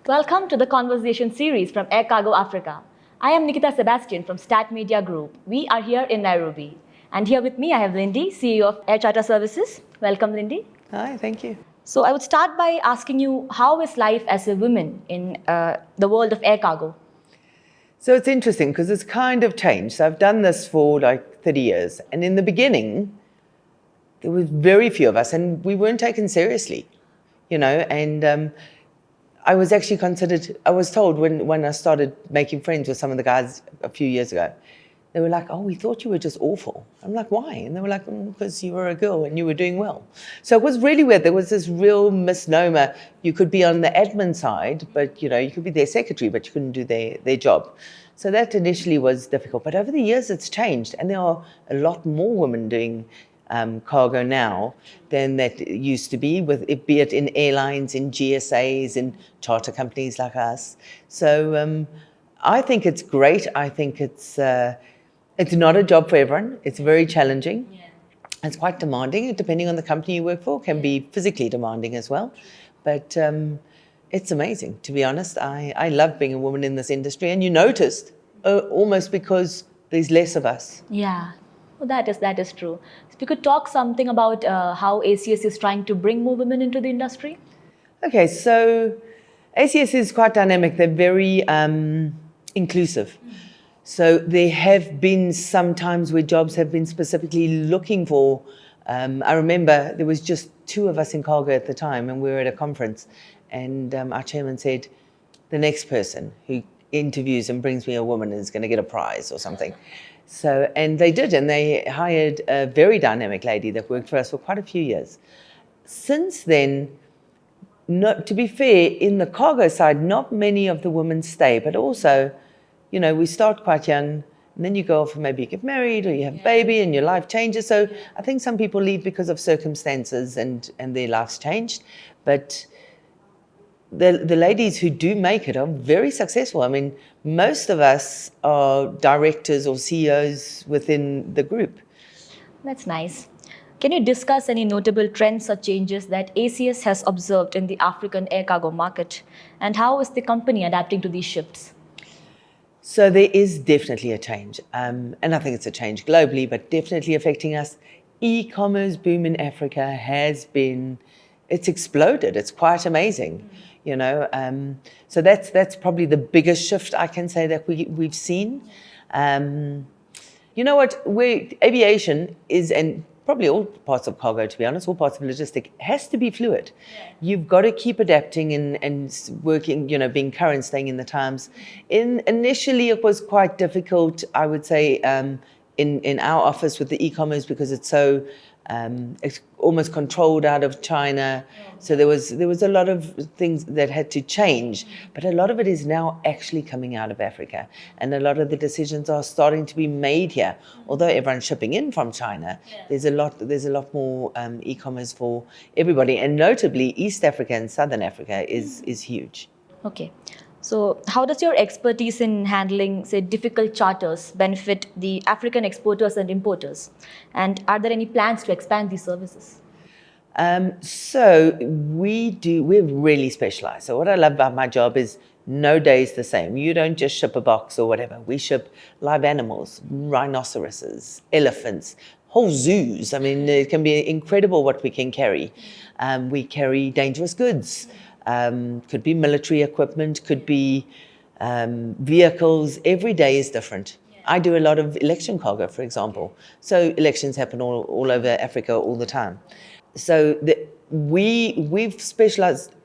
Welcome to the conversation series from Air Cargo Africa. I am Nikitha Sebastian from Stat Media Group. We are here in Nairobi. And here with me I have Lyndee, CEO of Air Charter Services. Welcome, Lyndee. Hi, thank you. So I would start by asking you, how is life as a woman in the world of air cargo? So it's interesting because it's kind of changed. So I've done this for like 30 years. And in the beginning, there was very few of us and we weren't taken seriously, and I was actually considered, I was told when I started making friends with some of the guys a few years ago, they were like, oh, we thought you were just awful. I'm like, why? And they were like, because you were a girl and you were doing well. So it was really weird. There was this real misnomer. You could be on the admin side, but you could be their secretary, but you couldn't do their job. So that initially was difficult. But over the years, it's changed. And there are a lot more women doing cargo now than that used to be, be it in airlines, in GSAs, in charter companies like us. So I think it's great. I think it's not a job for everyone. It's very challenging. Yeah. It's quite demanding. Depending on the company you work for, can be physically demanding as well. But it's amazing, to be honest. I love being a woman in this industry. And you noticed almost because there's less of us. Yeah, well, that is true. If you could talk something about how ACS is trying to bring more women into the industry. Okay, so ACS is quite dynamic. They're very inclusive. So there have been some times where jobs have been specifically looking for, I remember there was just 2 of us in cargo at the time and we were at a conference and our chairman said, the next person who interviews and brings me a woman is going to get a prize or something. So, and they did, and they hired a very dynamic lady that worked for us for quite a few years. Since then, to be fair, in the cargo side, not many of the women stay, but also, we start quite young and then you go off and maybe you get married or you have a baby and your life changes. So I think some people leave because of circumstances and their lives changed. But the ladies who do make it are very successful. I mean, most of us are directors or CEOs within the group. That's nice. Can you discuss any notable trends or changes that ACS has observed in the African air cargo market? And how is the company adapting to these shifts? So there is definitely a change. And I think it's a change globally, but definitely affecting us. E-commerce boom in Africa it's exploded. It's quite amazing, So that's probably the biggest shift I can say that we've seen. You know what? Aviation is, and probably all parts of cargo, to be honest, all parts of logistics, has to be fluid. Yeah. You've got to keep adapting and working, being current, staying in the times. Initially, it was quite difficult, I would say, in our office with the e-commerce because it's so it's almost controlled out of China. So there was a lot of things that had to change, but a lot of it is now actually coming out of Africa, and a lot of the decisions are starting to be made here. Although everyone's shipping in from China, there's a lot more e-commerce for everybody, and notably East Africa and Southern Africa is huge. Okay. So how does your expertise in handling, say, difficult charters benefit the African exporters and importers? And are there any plans to expand these services? So we're really specialized. So what I love about my job is no day is the same. You don't just ship a box or whatever. We ship live animals, rhinoceroses, elephants, whole zoos. I mean, it can be incredible what we can carry. We carry dangerous goods. Could be military equipment, could be vehicles. Every day is different. I do a lot of election cargo, for example. So elections happen all over Africa all the time. So we've specialized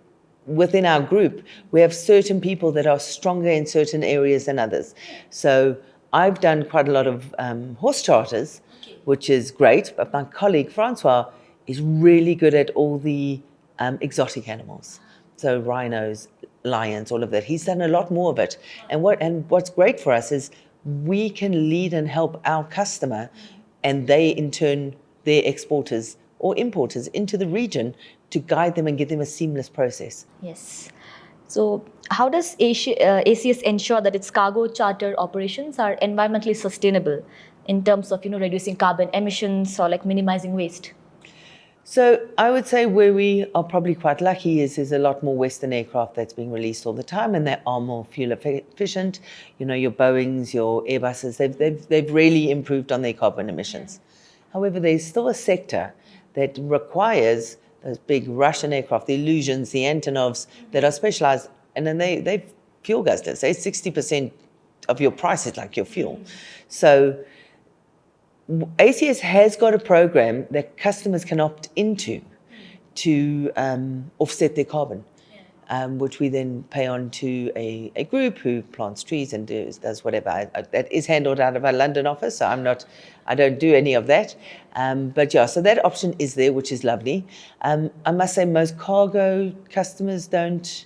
within our group. We have certain people that are stronger in certain areas than others. So I've done quite a lot of horse charters, which is great. But my colleague, Francois, is really good at all the exotic animals. So rhinos, lions, all of that. He's done a lot more of it. And what's great for us is we can lead and help our customer, and they in turn, their exporters or importers into the region to guide them and give them a seamless process. Yes. So how does ACS ensure that its cargo charter operations are environmentally sustainable in terms of reducing carbon emissions or like minimizing waste? So I would say where we are probably quite lucky is there's a lot more Western aircraft that's being released all the time, and they are more fuel efficient. Your Boeings, your Airbuses, they've really improved on their carbon emissions. However, there's still a sector that requires those big Russian aircraft, the Illusions, the Antonovs, that are specialized, and then they fuel guzzlers. Say 60% of your price is like your fuel. So ACS has got a program that customers can opt into to offset their carbon, which we then pay on to a group who plants trees and does whatever. That is handled out of our London office, so I don't do any of that. But yeah, so that option is there, which is lovely. I must say most cargo customers don't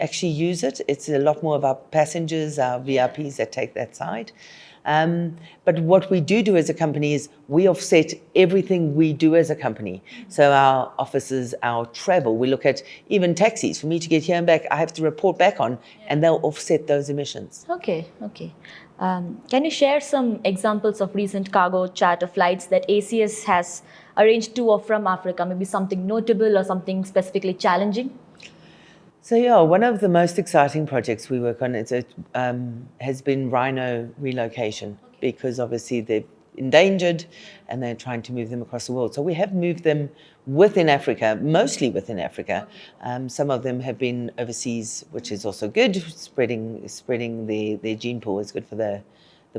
actually use it. It's a lot more of our passengers, our VIPs that take that side. But what we do as a company is we offset everything we do as a company. So our offices, our travel, we look at even taxis. For me to get here and back, I have to report back on, and they'll offset those emissions. Okay. Can you share some examples of recent cargo charter flights that ACS has arranged to or from Africa? Maybe something notable or something specifically challenging? So yeah, one of the most exciting projects we work on has been rhino relocation, because obviously they're endangered and they're trying to move them across the world. So we have moved them within Africa, mostly within Africa. Some of them have been overseas, which is also good. Spreading their gene pool is good for the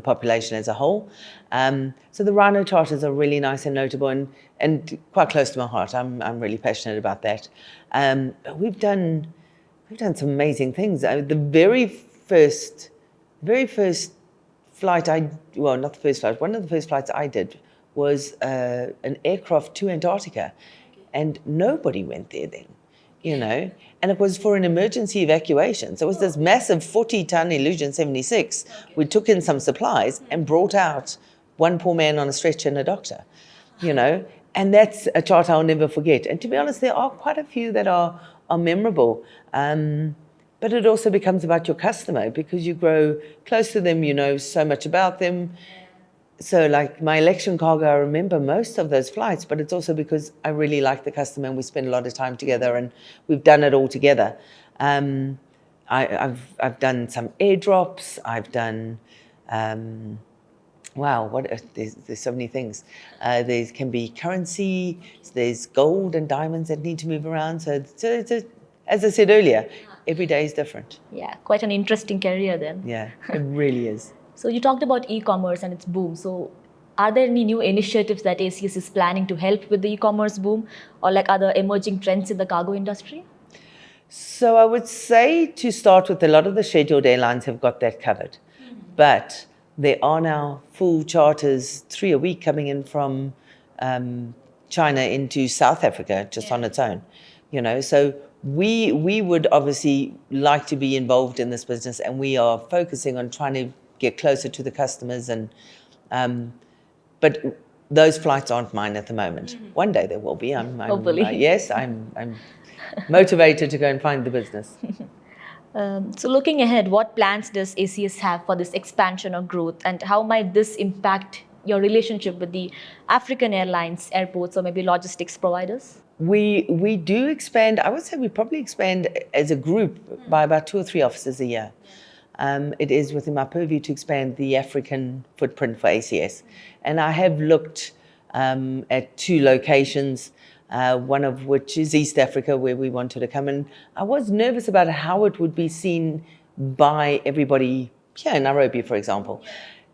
population as a whole. So the rhino charters are really nice and notable and quite close to my heart. I'm really passionate about that. We've done some amazing things. The very first flight not the first flight, one of the first flights I did was an aircraft to Antarctica, and nobody went there then, and it was for an emergency evacuation. So it was this massive 40-ton Illusion 76. We took in some supplies and brought out one poor man on a stretcher and a doctor, and that's a charter I'll never forget. And to be honest, there are quite a few that are memorable. But it also becomes about your customer, because you grow close to them, you know so much about them. So like my election cargo, I remember most of those flights, but it's also because I really like the customer and we spend a lot of time together and we've done it all together. I've done some airdrops. I've done, there's so many things. There can be currency, there's gold and diamonds that need to move around. So as I said earlier, every day is different. Yeah, quite an interesting career then. Yeah, it really is. So you talked about e-commerce and its boom. So are there any new initiatives that ACS is planning to help with the e-commerce boom, or like other emerging trends in the cargo industry? So I would say, to start with, a lot of the scheduled airlines have got that covered. But there are now full charters, 3 a week, coming in from China into South Africa just on its own. So we would obviously like to be involved in this business, and we are focusing on trying to get closer to the customers. But those flights aren't mine at the moment. One day there will be. Hopefully. I'm motivated to go and find the business. So looking ahead, what plans does ACS have for this expansion or growth, and how might this impact your relationship with the African airlines, airports, or maybe logistics providers? We do expand. I would say we probably expand as a group by about 2 or 3 offices a year. It is within my purview to expand the African footprint for ACS. And I have looked at 2 locations, one of which is East Africa, where we wanted to come. And I was nervous about how it would be seen by everybody here in Nairobi, for example.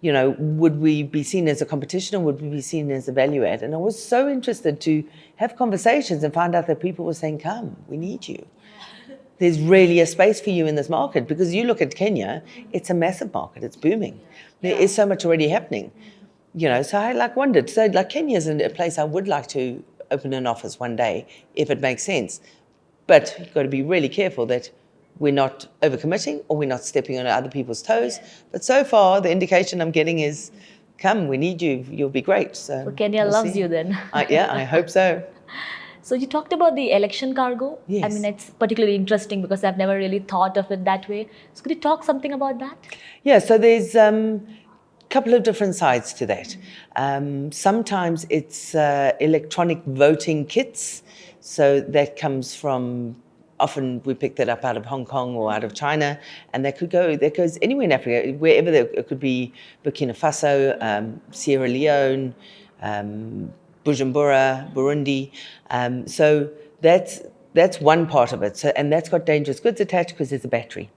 Would we be seen as a competition, or would we be seen as a value add? And I was so interested to have conversations and find out that people were saying, come, we need you. There's really a space for you in this market, because you look at Kenya, it's a massive market, it's booming. There is so much already happening. So I wondered, so Kenya is a place I would like to open an office one day, if it makes sense. But you've got to be really careful that we're not overcommitting or we're not stepping on other people's toes. But so far, the indication I'm getting is, come, we need you, you'll be great. So Kenya loves you then. I hope so. So you talked about the election cargo. Yes. I mean, it's particularly interesting because I've never really thought of it that way. So could you talk something about that? Yeah, so there's couple of different sides to that. Sometimes it's electronic voting kits. So that comes from, often we pick that up out of Hong Kong or out of China, and that goes anywhere in Africa, wherever it could be Burkina Faso, Sierra Leone, Bujumbura, Burundi. So that's one part of it. So, and that's got dangerous goods attached because there's a battery.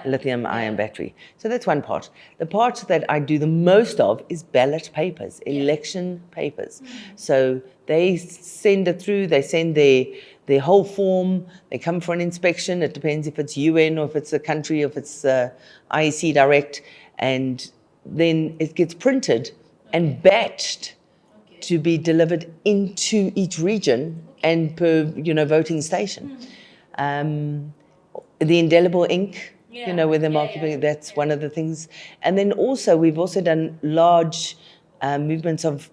Lithium-ion battery. So that's one part. The part that I do the most of is ballot papers, election papers. So they send it through, they send their whole form, they come for an inspection. It depends if it's UN or if it's a country, if it's IEC direct, and then it gets printed and batched to be delivered into each region and per voting station. The indelible ink, where they're marking, that's one of the things. And then also, we've also done large movements of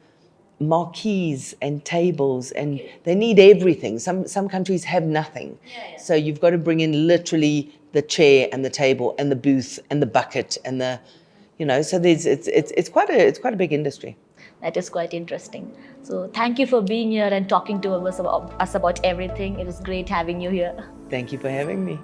marquees and tables, and they need everything. Some countries have nothing. So you've got to bring in literally the chair and the table and the booth and the bucket and the, so it's quite a big industry. That is quite interesting. So thank you for being here and talking to us about everything. It was great having you here. Thank you for having me.